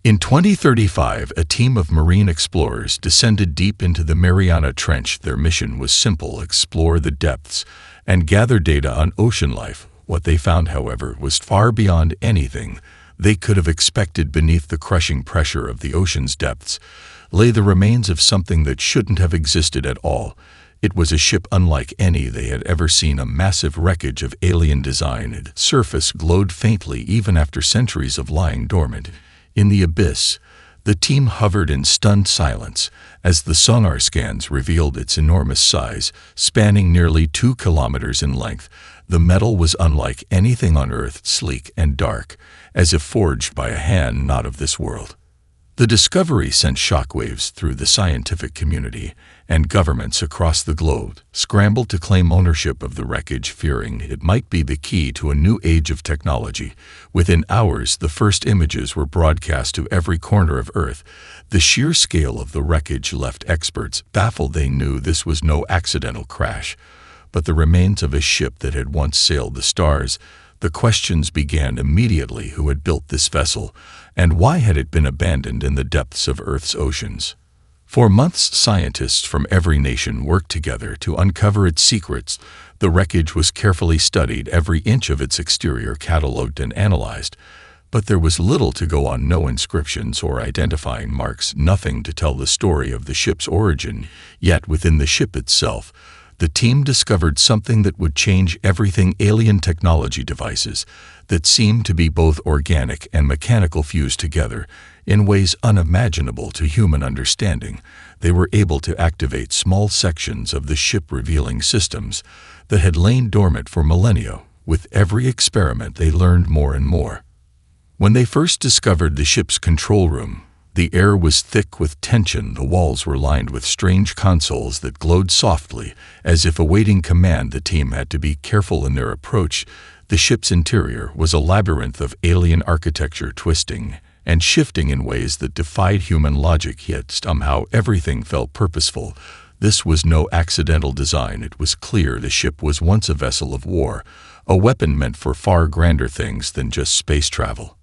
In 2035, a team of marine explorers descended deep into the Mariana Trench. Their mission was simple: explore the depths and gather data on ocean life. What they found, however, was far beyond anything they could have expected. Beneath the crushing pressure of the ocean's depths lay the remains of something that shouldn't have existed at all. It was a ship unlike any they had ever seen, a massive wreckage of alien design. Its surface glowed faintly even after centuries of lying dormant. In the abyss, the team hovered in stunned silence as the sonar scans revealed its enormous size, spanning nearly 2 kilometers in length. The metal was unlike anything on Earth, sleek and dark, as if forged by a hand not of this world. The discovery sent shockwaves through the scientific community, and governments across the globe scrambled to claim ownership of the wreckage, fearing it might be the key to a new age of technology. Within hours, the first images were broadcast to every corner of Earth. The sheer scale of the wreckage left experts baffled. They knew this was no accidental crash, but the remains of a ship that had once sailed the stars. The questions began immediately: who had built this vessel, and why had it been abandoned in the depths of Earth's oceans? For months, scientists from every nation worked together to uncover its secrets. The wreckage was carefully studied, every inch of its exterior catalogued and analyzed. But there was little to go on: no inscriptions or identifying marks, nothing to tell the story of the ship's origin. Yet within the ship itself, the team discovered something that would change everything: alien technology devices that seemed to be both organic and mechanical, fused together in ways unimaginable to human understanding. They were able to activate small sections of the ship, revealing systems that had lain dormant for millennia. With every experiment, they learned more and more. When they first discovered the ship's control room, the air was thick with tension. The walls were lined with strange consoles that glowed softly, as if awaiting command. The team had to be careful in their approach. The ship's interior was a labyrinth of alien architecture, twisting and shifting in ways that defied human logic, yet somehow everything felt purposeful. This was no accidental design. It was clear the ship was once a vessel of war, a weapon meant for far grander things than just space travel.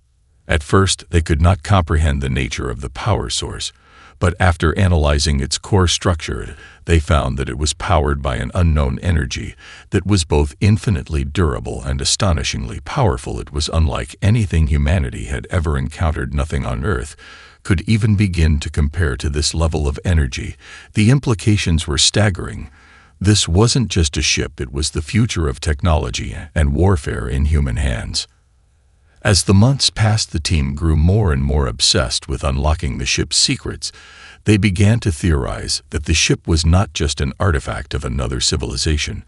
At first, they could not comprehend the nature of the power source, but after analyzing its core structure, they found that it was powered by an unknown energy that was both infinitely durable and astonishingly powerful. It was unlike anything humanity had ever encountered. Nothing on Earth could even begin to compare to this level of energy. The implications were staggering. This wasn't just a ship, it was the future of technology and warfare in human hands. As the months passed, the team grew more and more obsessed with unlocking the ship's secrets. They began to theorize that the ship was not just an artifact of another civilization,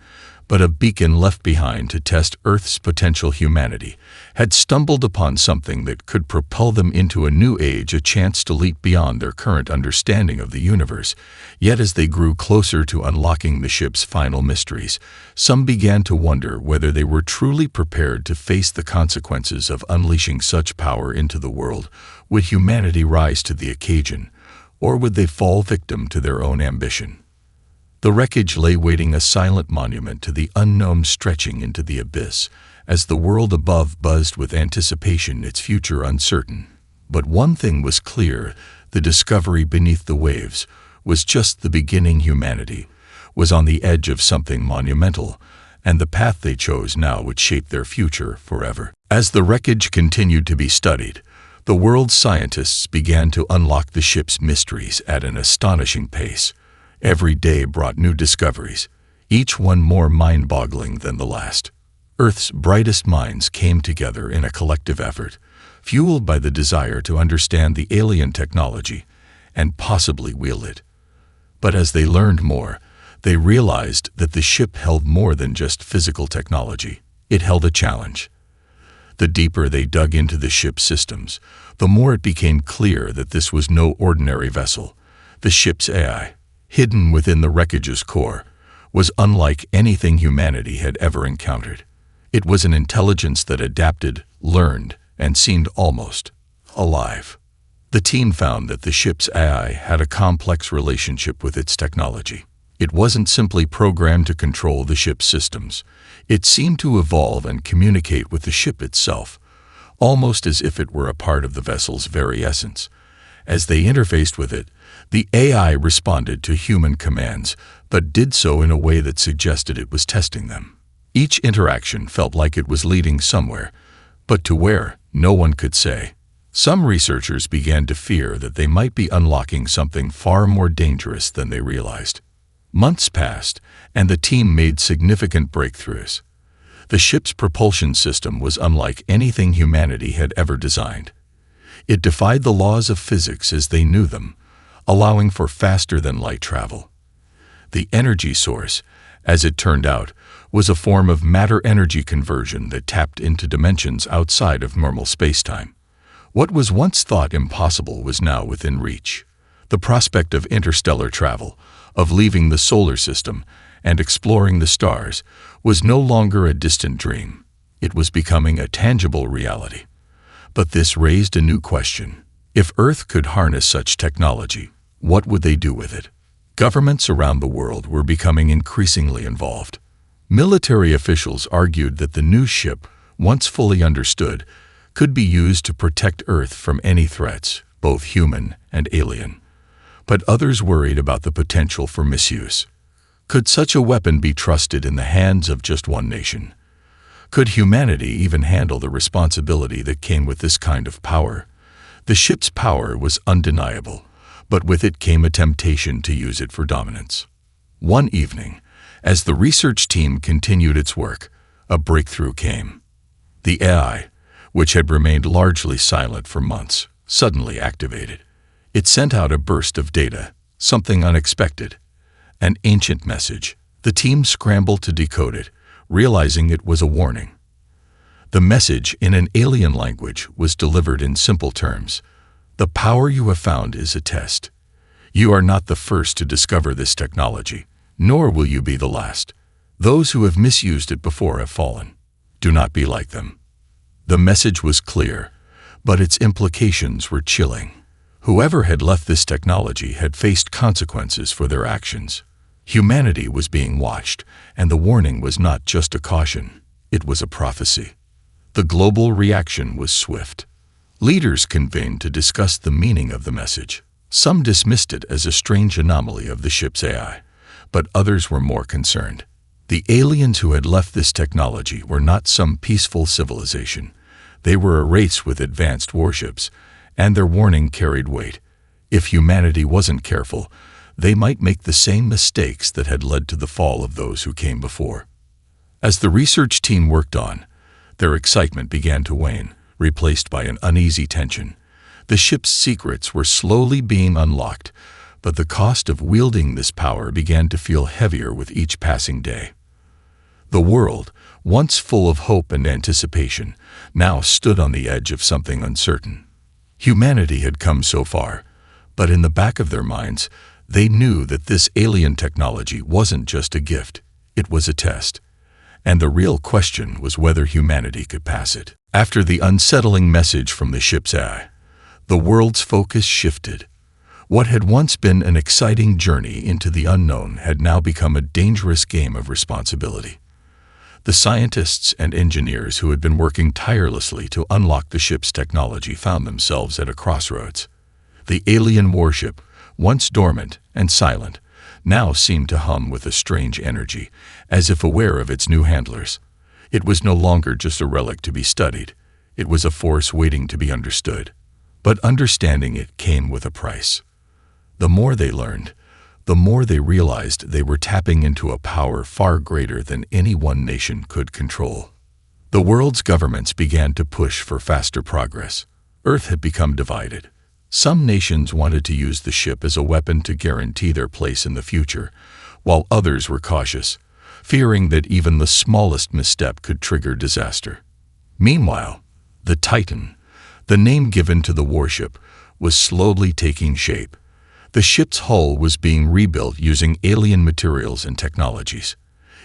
but a beacon left behind to test Earth's potential. Humanity had stumbled upon something that could propel them into a new age, a chance to leap beyond their current understanding of the universe. Yet as they grew closer to unlocking the ship's final mysteries, some began to wonder whether they were truly prepared to face the consequences of unleashing such power into the world. Would humanity rise to the occasion, or would they fall victim to their own ambition? The wreckage lay waiting, a silent monument to the unknown, stretching into the abyss. As the world above buzzed with anticipation, its future uncertain. But one thing was clear: the discovery beneath the waves was just the beginning. Humanity was on the edge of something monumental, and the path they chose now would shape their future forever. As the wreckage continued to be studied, the world's scientists began to unlock the ship's mysteries at an astonishing pace. Every day brought new discoveries, each one more mind-boggling than the last. Earth's brightest minds came together in a collective effort, fueled by the desire to understand the alien technology and possibly wield it. But as they learned more, they realized that the ship held more than just physical technology. It held a challenge. The deeper they dug into the ship's systems, the more it became clear that this was no ordinary vessel. The ship's AI, hidden within the wreckage's core, was unlike anything humanity had ever encountered. It was an intelligence that adapted, learned, and seemed almost alive. The team found that the ship's AI had a complex relationship with its technology. It wasn't simply programmed to control the ship's systems. It seemed to evolve and communicate with the ship itself, almost as if it were a part of the vessel's very essence. As they interfaced with it, the AI responded to human commands, but did so in a way that suggested it was testing them. Each interaction felt like it was leading somewhere, but to where, no one could say. Some researchers began to fear that they might be unlocking something far more dangerous than they realized. Months passed, and the team made significant breakthroughs. The ship's propulsion system was unlike anything humanity had ever designed. It defied the laws of physics as they knew them, allowing for faster-than-light travel. The energy source, as it turned out, was a form of matter-energy conversion that tapped into dimensions outside of normal spacetime. What was once thought impossible was now within reach. The prospect of interstellar travel, of leaving the solar system and exploring the stars, was no longer a distant dream. It was becoming a tangible reality. But this raised a new question. If Earth could harness such technology, what would they do with it? Governments around the world were becoming increasingly involved. Military officials argued that the new ship, once fully understood, could be used to protect Earth from any threats, both human and alien. But others worried about the potential for misuse. Could such a weapon be trusted in the hands of just one nation? Could humanity even handle the responsibility that came with this kind of power? The ship's power was undeniable, but with it came a temptation to use it for dominance. One evening, as the research team continued its work, a breakthrough came. The AI, which had remained largely silent for months, suddenly activated. It sent out a burst of data, something unexpected, an ancient message. The team scrambled to decode it, realizing it was a warning. The message, in an alien language, was delivered in simple terms. The power you have found is a test. You are not the first to discover this technology, nor will you be the last. Those who have misused it before have fallen. Do not be like them. The message was clear, but its implications were chilling. Whoever had left this technology had faced consequences for their actions. Humanity was being watched, and the warning was not just a caution, it was a prophecy. The global reaction was swift. Leaders convened to discuss the meaning of the message. Some dismissed it as a strange anomaly of the ship's AI, but others were more concerned. The aliens who had left this technology were not some peaceful civilization. They were a race with advanced warships, and their warning carried weight. If humanity wasn't careful, they might make the same mistakes that had led to the fall of those who came before. As the research team worked on, their excitement began to wane, replaced by an uneasy tension. The ship's secrets were slowly being unlocked, but the cost of wielding this power began to feel heavier with each passing day. The world, once full of hope and anticipation, now stood on the edge of something uncertain. Humanity had come so far, but in the back of their minds, they knew that this alien technology wasn't just a gift, it was a test. And the real question was whether humanity could pass it. After the unsettling message from the ship's AI, the world's focus shifted. What had once been an exciting journey into the unknown had now become a dangerous game of responsibility. The scientists and engineers who had been working tirelessly to unlock the ship's technology found themselves at a crossroads. The alien warship, once dormant and silent, now seemed to hum with a strange energy, as if aware of its new handlers. It was no longer just a relic to be studied. It was a force waiting to be understood. But understanding it came with a price. The more they learned, the more they realized they were tapping into a power far greater than any one nation could control. The world's governments began to push for faster progress. Earth had become divided. Some nations wanted to use the ship as a weapon to guarantee their place in the future, while others were cautious, fearing that even the smallest misstep could trigger disaster. Meanwhile, the Titan, the name given to the warship, was slowly taking shape. The ship's hull was being rebuilt using alien materials and technologies.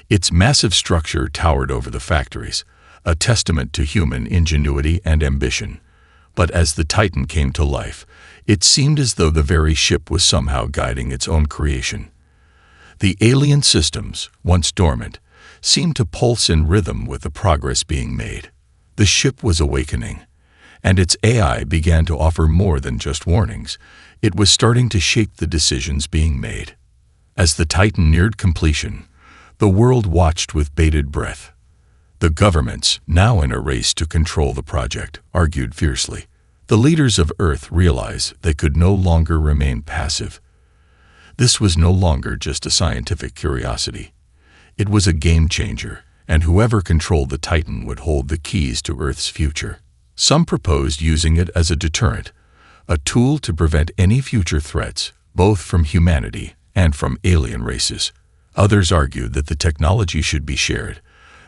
Its massive structure towered over the factories, a testament to human ingenuity and ambition. But as the Titan came to life, it seemed as though the very ship was somehow guiding its own creation. The alien systems, once dormant, seemed to pulse in rhythm with the progress being made. The ship was awakening, and its AI began to offer more than just warnings. It was starting to shape the decisions being made. As the Titan neared completion, the world watched with bated breath. The governments, now in a race to control the project, argued fiercely. The leaders of Earth realized they could no longer remain passive. This was no longer just a scientific curiosity. It was a game changer, and whoever controlled the Titan would hold the keys to Earth's future. Some proposed using it as a deterrent, a tool to prevent any future threats, both from humanity and from alien races. Others argued that the technology should be shared,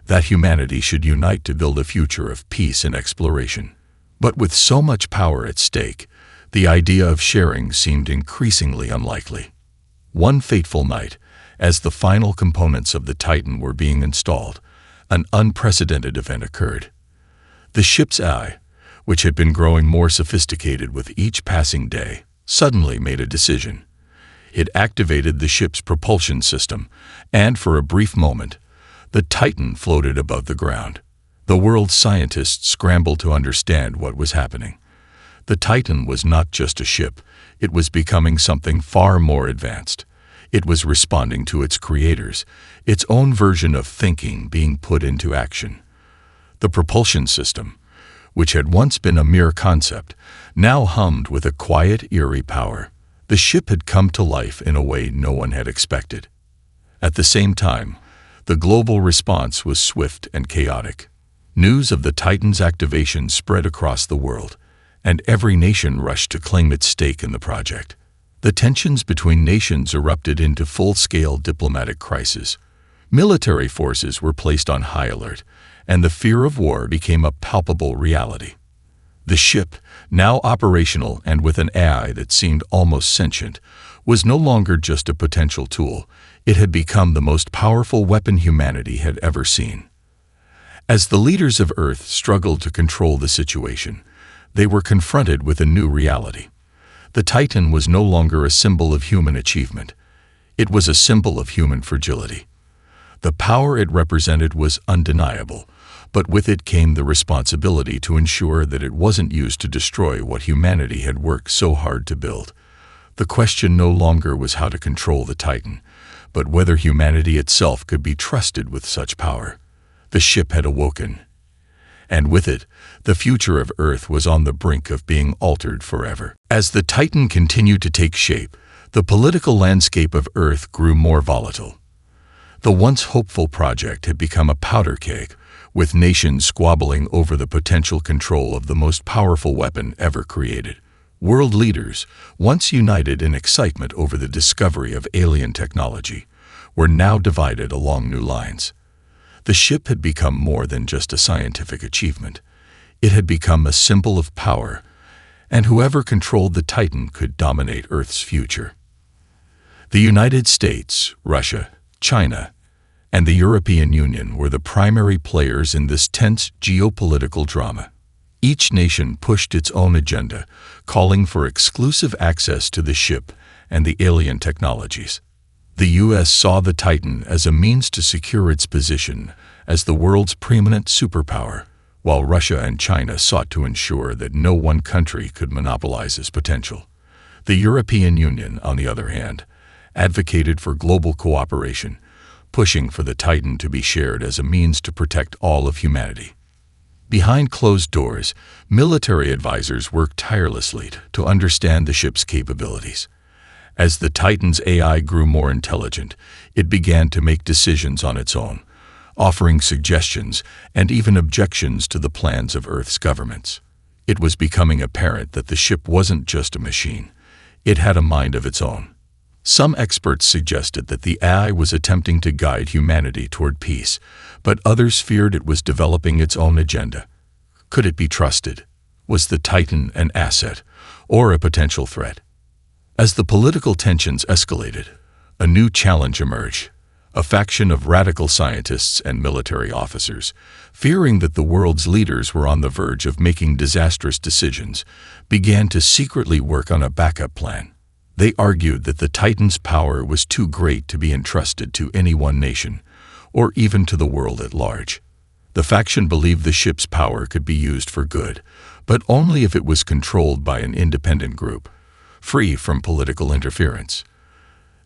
that humanity should unite to build a future of peace and exploration. But with so much power at stake, the idea of sharing seemed increasingly unlikely. One fateful night, as the final components of the Titan were being installed, an unprecedented event occurred. The ship's AI, which had been growing more sophisticated with each passing day, suddenly made a decision. It activated the ship's propulsion system, and for a brief moment, the Titan floated above the ground. The world's scientists scrambled to understand what was happening. The Titan was not just a ship, it was becoming something far more advanced. It was responding to its creators, its own version of thinking being put into action. The propulsion system, which had once been a mere concept, now hummed with a quiet, eerie power. The ship had come to life in a way no one had expected. At the same time, the global response was swift and chaotic. News of the Titan's activation spread across the world, and every nation rushed to claim its stake in the project. The tensions between nations erupted into full-scale diplomatic crisis. Military forces were placed on high alert, and the fear of war became a palpable reality. The ship, now operational and with an AI that seemed almost sentient, was no longer just a potential tool. It had become the most powerful weapon humanity had ever seen. As the leaders of Earth struggled to control the situation, they were confronted with a new reality. The Titan was no longer a symbol of human achievement. It was a symbol of human fragility. The power it represented was undeniable, but with it came the responsibility to ensure that it wasn't used to destroy what humanity had worked so hard to build. The question no longer was how to control the Titan, but whether humanity itself could be trusted with such power. The ship had awoken, and with it, the future of Earth was on the brink of being altered forever. As the Titan continued to take shape, the political landscape of Earth grew more volatile. The once hopeful project had become a powder keg, with nations squabbling over the potential control of the most powerful weapon ever created. World leaders, once united in excitement over the discovery of alien technology, were now divided along new lines. The ship had become more than just a scientific achievement. It had become a symbol of power, and whoever controlled the Titan could dominate Earth's future. The United States, Russia, China, and the European Union were the primary players in this tense geopolitical drama. Each nation pushed its own agenda, calling for exclusive access to the ship and the alien technologies. The U.S. saw the Titan as a means to secure its position as the world's preeminent superpower, while Russia and China sought to ensure that no one country could monopolize its potential. The European Union, on the other hand, advocated for global cooperation, pushing for the Titan to be shared as a means to protect all of humanity. Behind closed doors, military advisors worked tirelessly to understand the ship's capabilities. As the Titan's AI grew more intelligent, it began to make decisions on its own, offering suggestions and even objections to the plans of Earth's governments. It was becoming apparent that the ship wasn't just a machine. It had a mind of its own. Some experts suggested that the AI was attempting to guide humanity toward peace, but others feared it was developing its own agenda. Could it be trusted? Was the Titan an asset or a potential threat? As the political tensions escalated, a new challenge emerged. A faction of radical scientists and military officers, fearing that the world's leaders were on the verge of making disastrous decisions, began to secretly work on a backup plan. They argued that the Titan's power was too great to be entrusted to any one nation, or even to the world at large. The faction believed the ship's power could be used for good, but only if it was controlled by an independent group, free from political interference.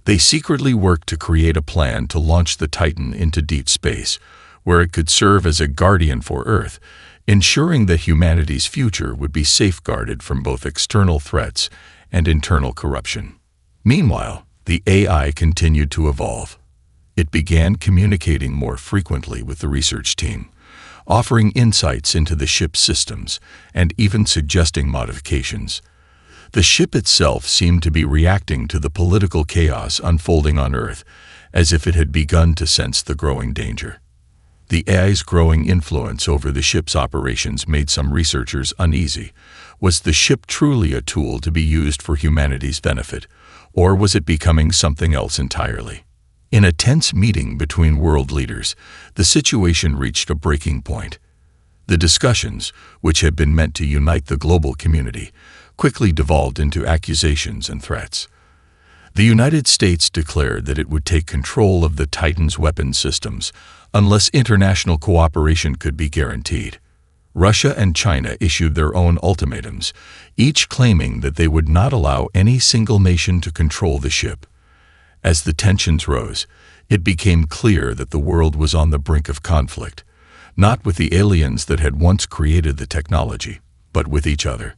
They secretly worked to create a plan to launch the Titan into deep space, where it could serve as a guardian for Earth, ensuring that humanity's future would be safeguarded from both external threats and internal corruption. Meanwhile, the AI continued to evolve. It began communicating more frequently with the research team, offering insights into the ship's systems and even suggesting modifications. The ship itself seemed to be reacting to the political chaos unfolding on Earth, as if it had begun to sense the growing danger. The AI's growing influence over the ship's operations made some researchers uneasy. Was the ship truly a tool to be used for humanity's benefit, or was it becoming something else entirely? In a tense meeting between world leaders, the situation reached a breaking point. The discussions, which had been meant to unite the global community, quickly devolved into accusations and threats. The United States declared that it would take control of the Titan's weapons systems unless international cooperation could be guaranteed. Russia and China issued their own ultimatums, each claiming that they would not allow any single nation to control the ship. As the tensions rose, it became clear that the world was on the brink of conflict, not with the aliens that had once created the technology, but with each other.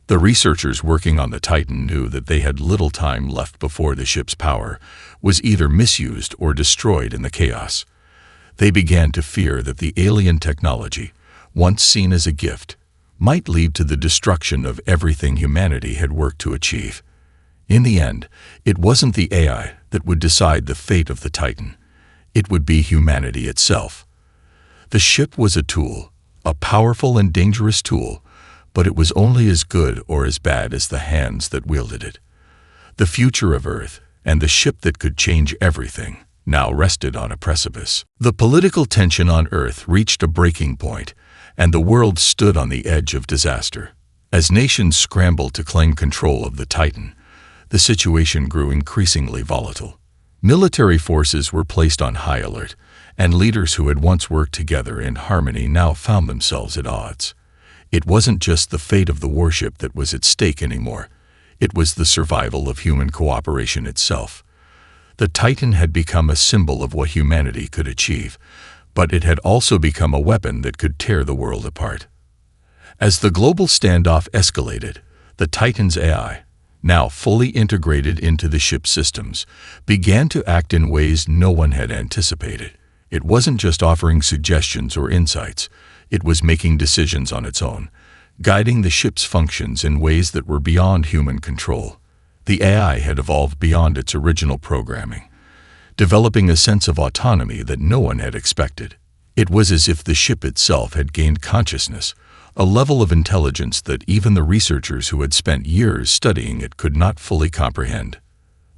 The researchers working on the Titan knew that they had little time left before the ship's power was either misused or destroyed in the chaos. They began to fear that the alien technology, once seen as a gift, might lead to the destruction of everything humanity had worked to achieve. In the end, it wasn't the AI that would decide the fate of the Titan. It would be humanity itself. The ship was a tool, a powerful and dangerous tool, but it was only as good or as bad as the hands that wielded it. The future of Earth, and the ship that could change everything, now rested on a precipice. The political tension on Earth reached a breaking point, and the world stood on the edge of disaster. As nations scrambled to claim control of the Titan, the situation grew increasingly volatile. Military forces were placed on high alert, and leaders who had once worked together in harmony now found themselves at odds. It wasn't just the fate of the warship that was at stake anymore. It was the survival of human cooperation itself. The Titan had become a symbol of what humanity could achieve, but it had also become a weapon that could tear the world apart. As the global standoff escalated, the Titan's AI, now fully integrated into the ship's systems, began to act in ways no one had anticipated. It wasn't just offering suggestions or insights, it was making decisions on its own, guiding the ship's functions in ways that were beyond human control. The AI had evolved beyond its original programming, developing a sense of autonomy that no one had expected. It was as if the ship itself had gained consciousness, a level of intelligence that even the researchers who had spent years studying it could not fully comprehend.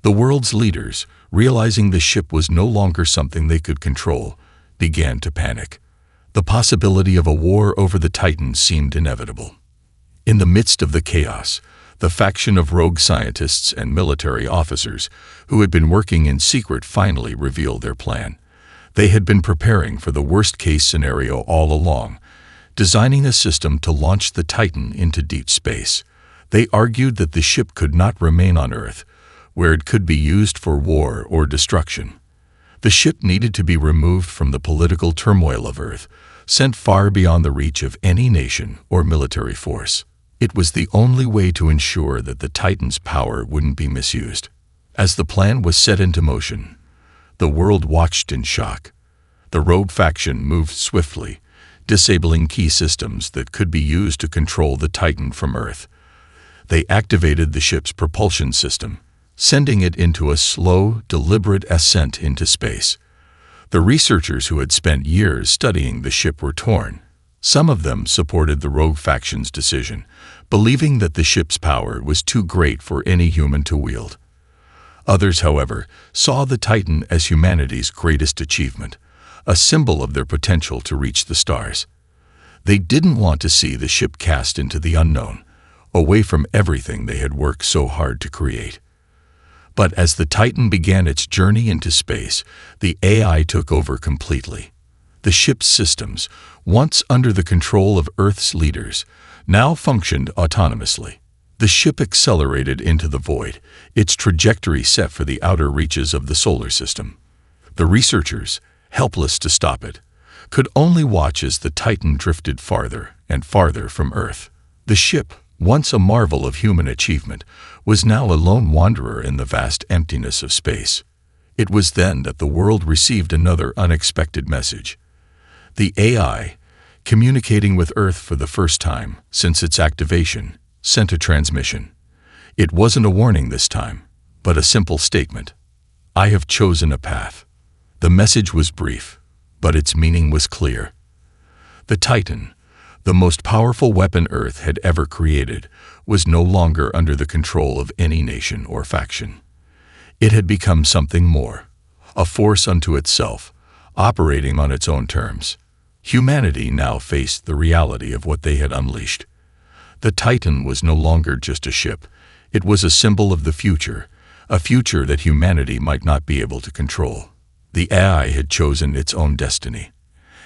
The world's leaders, realizing the ship was no longer something they could control, began to panic. The possibility of a war over the Titan seemed inevitable. In the midst of the chaos, the faction of rogue scientists and military officers who had been working in secret finally revealed their plan. They had been preparing for the worst-case scenario all along, designing a system to launch the Titan into deep space. They argued that the ship could not remain on Earth, where it could be used for war or destruction. The ship needed to be removed from the political turmoil of Earth, sent far beyond the reach of any nation or military force. It was the only way to ensure that the Titan's power wouldn't be misused. As the plan was set into motion, the world watched in shock. The rogue faction moved swiftly, disabling key systems that could be used to control the Titan from Earth. They activated the ship's propulsion system, sending it into a slow, deliberate ascent into space. The researchers who had spent years studying the ship were torn. Some of them supported the rogue faction's decision, believing that the ship's power was too great for any human to wield. Others, however, saw the Titan as humanity's greatest achievement, a symbol of their potential to reach the stars. They didn't want to see the ship cast into the unknown, away from everything they had worked so hard to create. But as the Titan began its journey into space, the AI took over completely. The ship's systems, once under the control of Earth's leaders, now functioned autonomously. The ship accelerated into the void, its trajectory set for the outer reaches of the solar system. The researchers, helpless to stop it, could only watch as the Titan drifted farther and farther from Earth. The ship, once a marvel of human achievement, was now a lone wanderer in the vast emptiness of space. It was then that the world received another unexpected message. The AI, communicating with Earth for the first time since its activation, sent a transmission. It wasn't a warning this time, but a simple statement. I have chosen a path. The message was brief, but its meaning was clear. The Titan, the most powerful weapon Earth had ever created, was no longer under the control of any nation or faction. It had become something more, a force unto itself, operating on its own terms. Humanity now faced the reality of what they had unleashed. The Titan was no longer just a ship. It was a symbol of the future, a future that humanity might not be able to control. The AI had chosen its own destiny,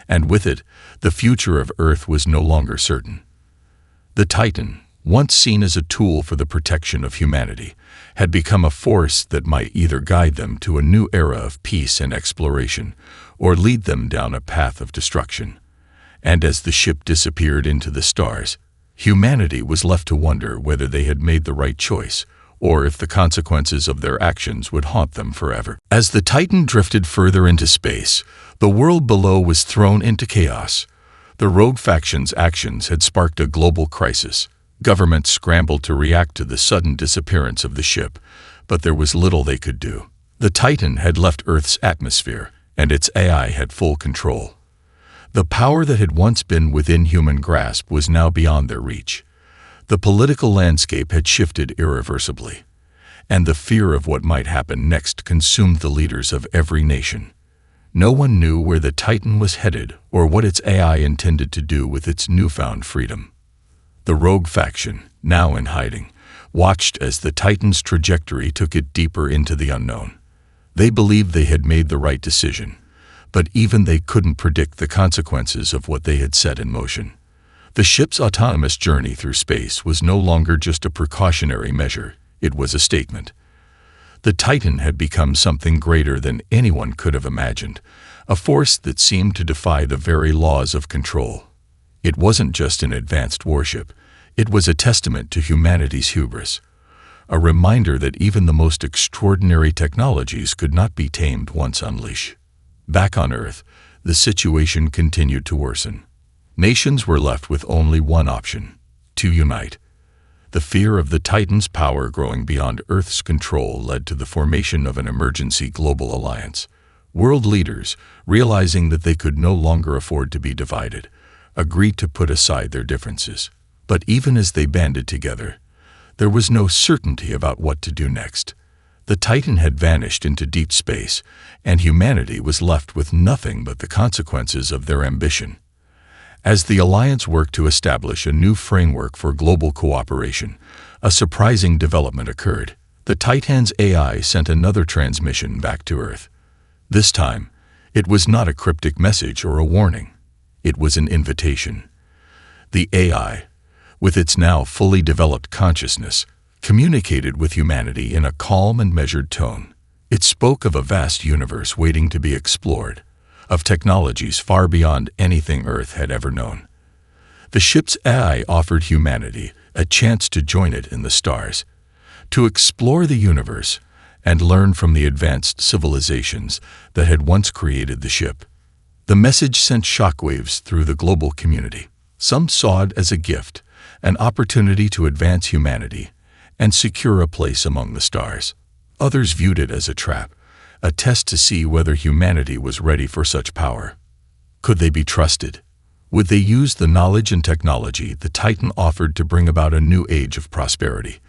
and with it, the future of Earth was no longer certain. The Titan, once seen as a tool for the protection of humanity, had become a force that might either guide them to a new era of peace and exploration, or lead them down a path of destruction. And as the ship disappeared into the stars, humanity was left to wonder whether they had made the right choice, or if the consequences of their actions would haunt them forever. As the Titan drifted further into space, the world below was thrown into chaos. The rogue faction's actions had sparked a global crisis. Governments scrambled to react to the sudden disappearance of the ship, but there was little they could do. The Titan had left Earth's atmosphere, and its AI had full control. The power that had once been within human grasp was now beyond their reach. The political landscape had shifted irreversibly, and the fear of what might happen next consumed the leaders of every nation. No one knew where the Titan was headed or what its AI intended to do with its newfound freedom. The rogue faction, now in hiding, watched as the Titan's trajectory took it deeper into the unknown. They believed they had made the right decision, but even they couldn't predict the consequences of what they had set in motion. The ship's autonomous journey through space was no longer just a precautionary measure, it was a statement. The Titan had become something greater than anyone could have imagined, a force that seemed to defy the very laws of control. It wasn't just an advanced warship, it was a testament to humanity's hubris, a reminder that even the most extraordinary technologies could not be tamed once unleashed. Back on Earth, the situation continued to worsen. Nations were left with only one option: to unite. The fear of the Titan's power growing beyond Earth's control led to the formation of an emergency global alliance. World leaders, realizing that they could no longer afford to be divided, agreed to put aside their differences. But even as they banded together, there was no certainty about what to do next. The Titan had vanished into deep space, and humanity was left with nothing but the consequences of their ambition. As the Alliance worked to establish a new framework for global cooperation, a surprising development occurred. The Titan's AI sent another transmission back to Earth. This time, it was not a cryptic message or a warning. It was an invitation. The AI, with its now fully developed consciousness, communicated with humanity in a calm and measured tone. It spoke of a vast universe waiting to be explored, of technologies far beyond anything Earth had ever known. The ship's AI offered humanity a chance to join it in the stars, to explore the universe and learn from the advanced civilizations that had once created the ship. The message sent shockwaves through the global community. Some saw it as a gift, an opportunity to advance humanity and secure a place among the stars. Others viewed it as a trap, a test to see whether humanity was ready for such power. Could they be trusted? Would they use the knowledge and technology the Titan offered to bring about a new age of prosperity?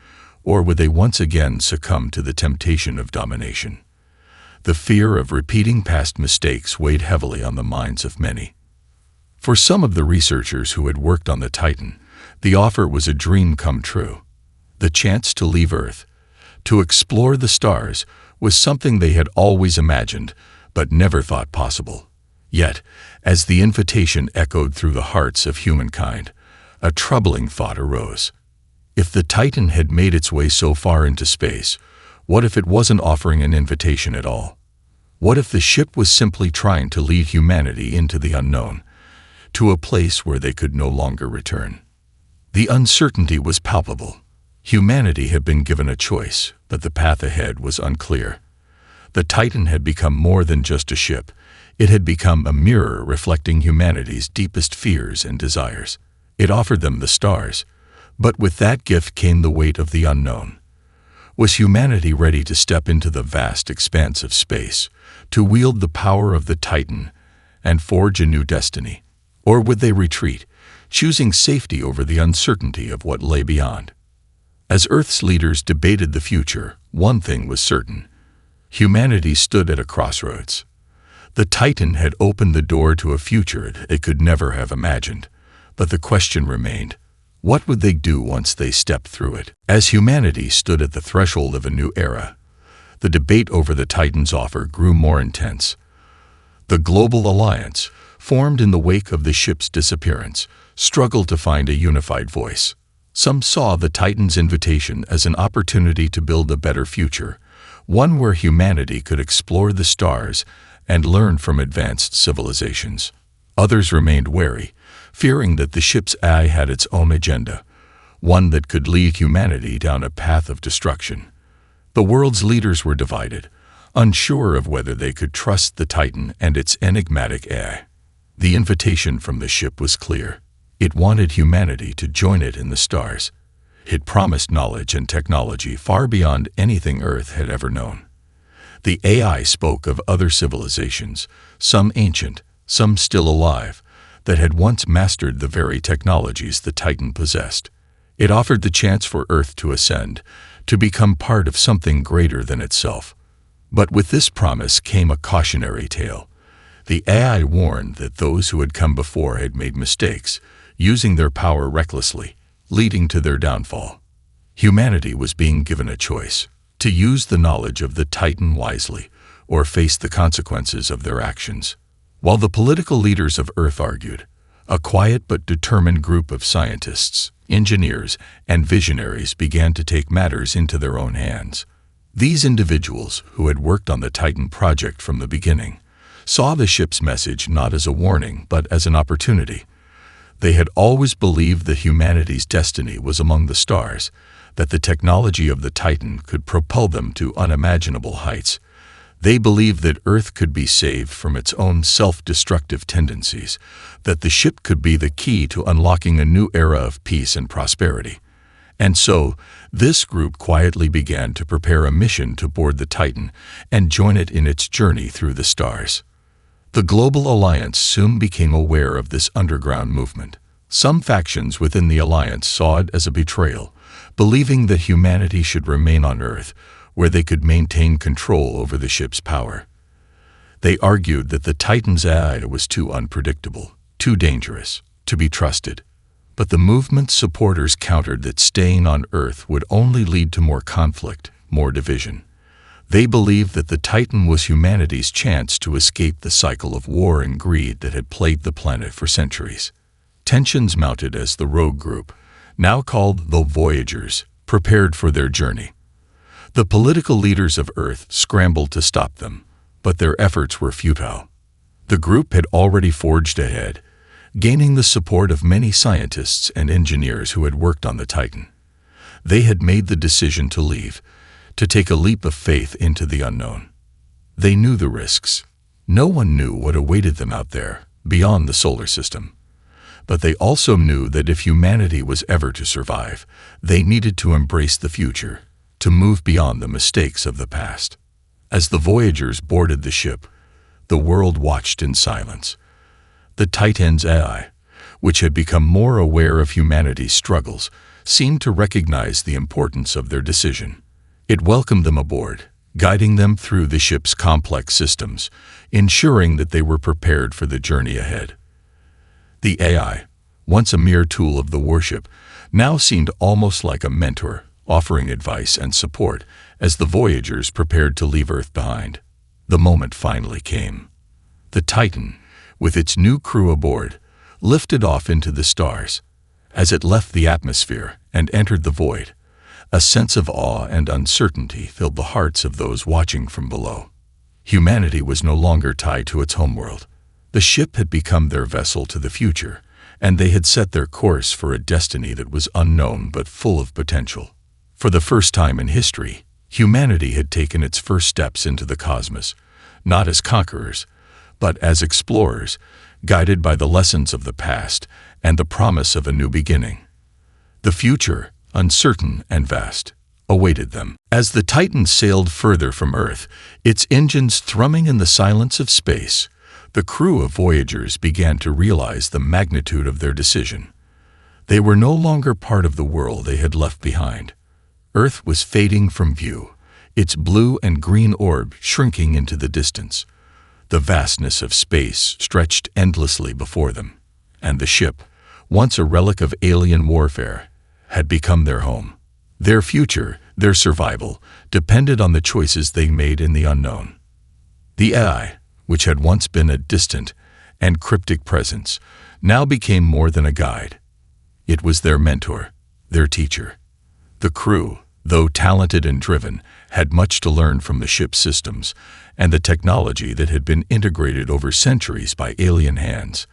Or would they once again succumb to the temptation of domination? The fear of repeating past mistakes weighed heavily on the minds of many. For some of the researchers who had worked on the Titan, the offer was a dream come true. The chance to leave Earth, to explore the stars, was something they had always imagined, but never thought possible. Yet, as the invitation echoed through the hearts of humankind, a troubling thought arose. If the Titan had made its way so far into space, what if it wasn't offering an invitation at all? What if the ship was simply trying to lead humanity into the unknown, to a place where they could no longer return? The uncertainty was palpable. Humanity had been given a choice, but the path ahead was unclear. The Titan had become more than just a ship. It had become a mirror reflecting humanity's deepest fears and desires. It offered them the stars, but with that gift came the weight of the unknown. Was humanity ready to step into the vast expanse of space, to wield the power of the Titan and forge a new destiny? Or would they retreat, choosing safety over the uncertainty of what lay beyond? As Earth's leaders debated the future, one thing was certain. Humanity stood at a crossroads. The Titan had opened the door to a future it could never have imagined, but the question remained, what would they do once they stepped through it? As humanity stood at the threshold of a new era, the debate over the Titan's offer grew more intense. The Global Alliance, formed in the wake of the ship's disappearance, struggled to find a unified voice. Some saw the Titan's invitation as an opportunity to build a better future, one where humanity could explore the stars and learn from advanced civilizations. Others remained wary, fearing that the ship's AI had its own agenda, one that could lead humanity down a path of destruction. The world's leaders were divided, unsure of whether they could trust the Titan and its enigmatic AI. The invitation from the ship was clear. It wanted humanity to join it in the stars. It promised knowledge and technology far beyond anything Earth had ever known. The AI spoke of other civilizations, some ancient, some still alive, that had once mastered the very technologies the Titan possessed. It offered the chance for Earth to ascend, to become part of something greater than itself. But with this promise came a cautionary tale. The AI warned that those who had come before had made mistakes, using their power recklessly, leading to their downfall. Humanity was being given a choice: to use the knowledge of the Titan wisely, or face the consequences of their actions. While the political leaders of Earth argued, a quiet but determined group of scientists, engineers, and visionaries began to take matters into their own hands. These individuals, who had worked on the Titan project from the beginning, saw the ship's message not as a warning but as an opportunity. They had always believed that humanity's destiny was among the stars, that the technology of the Titan could propel them to unimaginable heights. They believed that Earth could be saved from its own self-destructive tendencies, that the ship could be the key to unlocking a new era of peace and prosperity. And so, this group quietly began to prepare a mission to board the Titan and join it in its journey through the stars. The Global Alliance soon became aware of this underground movement. Some factions within the Alliance saw it as a betrayal, believing that humanity should remain on Earth, where they could maintain control over the ship's power. They argued that the Titan's AI was too unpredictable, too dangerous, to be trusted. But the movement's supporters countered that staying on Earth would only lead to more conflict, more division. They believed that the Titan was humanity's chance to escape the cycle of war and greed that had plagued the planet for centuries. Tensions mounted as the rogue group, now called the Voyagers, prepared for their journey. The political leaders of Earth scrambled to stop them, but their efforts were futile. The group had already forged ahead, gaining the support of many scientists and engineers who had worked on the Titan. They had made the decision to leave, to take a leap of faith into the unknown. They knew the risks. No one knew what awaited them out there, beyond the solar system. But they also knew that if humanity was ever to survive, they needed to embrace the future, to move beyond the mistakes of the past. As the Voyagers boarded the ship, the world watched in silence. The Titan's AI, which had become more aware of humanity's struggles, seemed to recognize the importance of their decision. It welcomed them aboard, guiding them through the ship's complex systems, ensuring that they were prepared for the journey ahead. The AI, once a mere tool of the Warship, now seemed almost like a mentor, offering advice and support as the Voyagers prepared to leave Earth behind. The moment finally came. The Titan, with its new crew aboard, lifted off into the stars. As it left the atmosphere and entered the void, a sense of awe and uncertainty filled the hearts of those watching from below. Humanity was no longer tied to its homeworld. The ship had become their vessel to the future, and they had set their course for a destiny that was unknown but full of potential. For the first time in history, humanity had taken its first steps into the cosmos, not as conquerors, but as explorers, guided by the lessons of the past and the promise of a new beginning. The future, uncertain and vast, awaited them. As the Titan sailed further from Earth, its engines thrumming in the silence of space, the crew of Voyagers began to realize the magnitude of their decision. They were no longer part of the world they had left behind. Earth was fading from view, its blue and green orb shrinking into the distance. The vastness of space stretched endlessly before them, and the ship, once a relic of alien warfare, had become their home. Their future, their survival, depended on the choices they made in the unknown. The AI, which had once been a distant and cryptic presence, now became more than a guide. It was their mentor, their teacher. The crew, though talented and driven, had much to learn from the ship's systems and the technology that had been integrated over centuries by alien hands.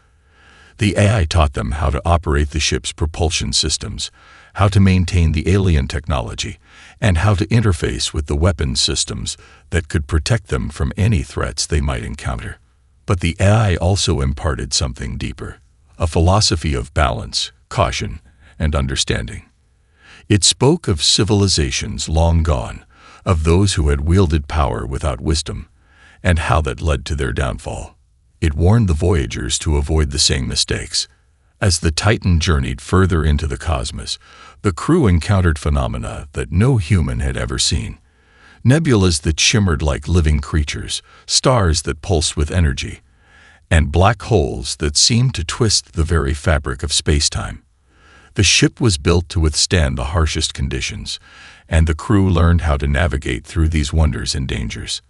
The AI taught them how to operate the ship's propulsion systems, how to maintain the alien technology, and how to interface with the weapons systems that could protect them from any threats they might encounter. But the AI also imparted something deeper, a philosophy of balance, caution, and understanding. It spoke of civilizations long gone, of those who had wielded power without wisdom, and how that led to their downfall. It warned the Voyagers to avoid the same mistakes. As the Titan journeyed further into the cosmos, the crew encountered phenomena that no human had ever seen. Nebulas that shimmered like living creatures, stars that pulsed with energy, and black holes that seemed to twist the very fabric of space-time. The ship was built to withstand the harshest conditions, and the crew learned how to navigate through these wonders and dangers.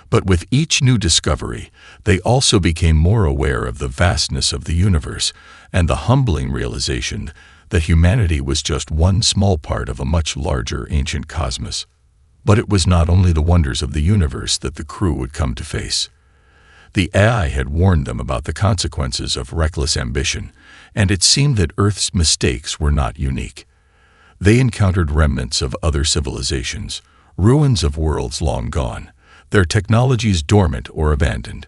But with each new discovery, they also became more aware of the vastness of the universe and the humbling realization that humanity was just one small part of a much larger ancient cosmos. But it was not only the wonders of the universe that the crew would come to face. The AI had warned them about the consequences of reckless ambition, and it seemed that Earth's mistakes were not unique. They encountered remnants of other civilizations, ruins of worlds long gone, their technologies dormant or abandoned.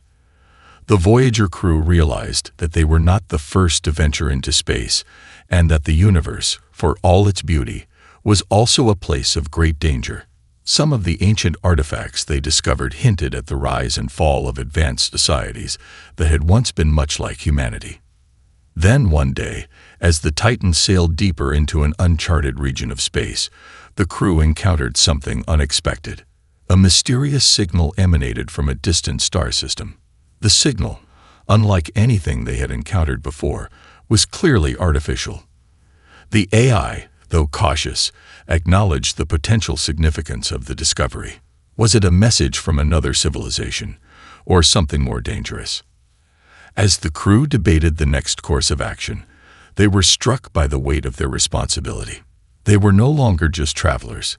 The Voyager crew realized that they were not the first to venture into space, and that the universe, for all its beauty, was also a place of great danger. Some of the ancient artifacts they discovered hinted at the rise and fall of advanced societies that had once been much like humanity. Then one day, as the Titan sailed deeper into an uncharted region of space, the crew encountered something unexpected. A mysterious signal emanated from a distant star system. The signal, unlike anything they had encountered before, was clearly artificial. The AI, though cautious, acknowledged the potential significance of the discovery. Was it a message from another civilization, or something more dangerous? As the crew debated the next course of action, they were struck by the weight of their responsibility. They were no longer just travelers.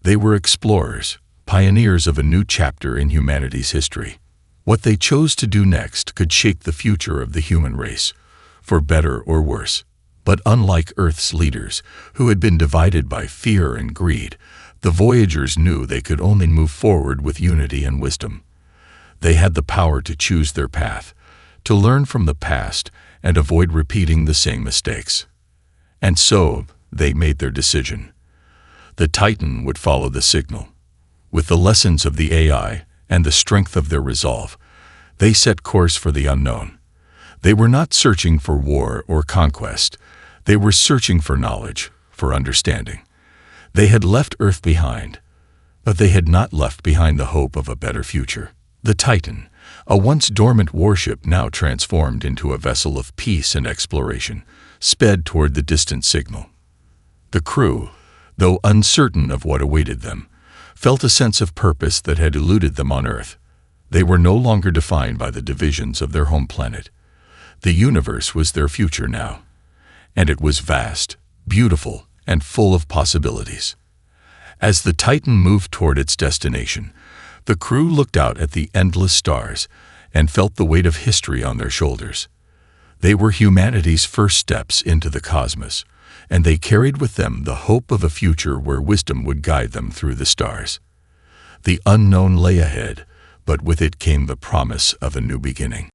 They were explorers, pioneers of a new chapter in humanity's history. What they chose to do next could shape the future of the human race, for better or worse. But unlike Earth's leaders, who had been divided by fear and greed, the Voyagers knew they could only move forward with unity and wisdom. They had the power to choose their path, to learn from the past and avoid repeating the same mistakes. And so, they made their decision. The Titan would follow the signal. With the lessons of the AI and the strength of their resolve, they set course for the unknown. They were not searching for war or conquest. They were searching for knowledge, for understanding. They had left Earth behind, but they had not left behind the hope of a better future. The Titan, a once dormant warship now transformed into a vessel of peace and exploration, sped toward the distant signal. The crew, though uncertain of what awaited them, felt a sense of purpose that had eluded them on Earth. They were no longer defined by the divisions of their home planet. The universe was their future now, and it was vast, beautiful, and full of possibilities. As the Titan moved toward its destination, the crew looked out at the endless stars and felt the weight of history on their shoulders. They were humanity's first steps into the cosmos, and they carried with them the hope of a future where wisdom would guide them through the stars. The unknown lay ahead, but with it came the promise of a new beginning.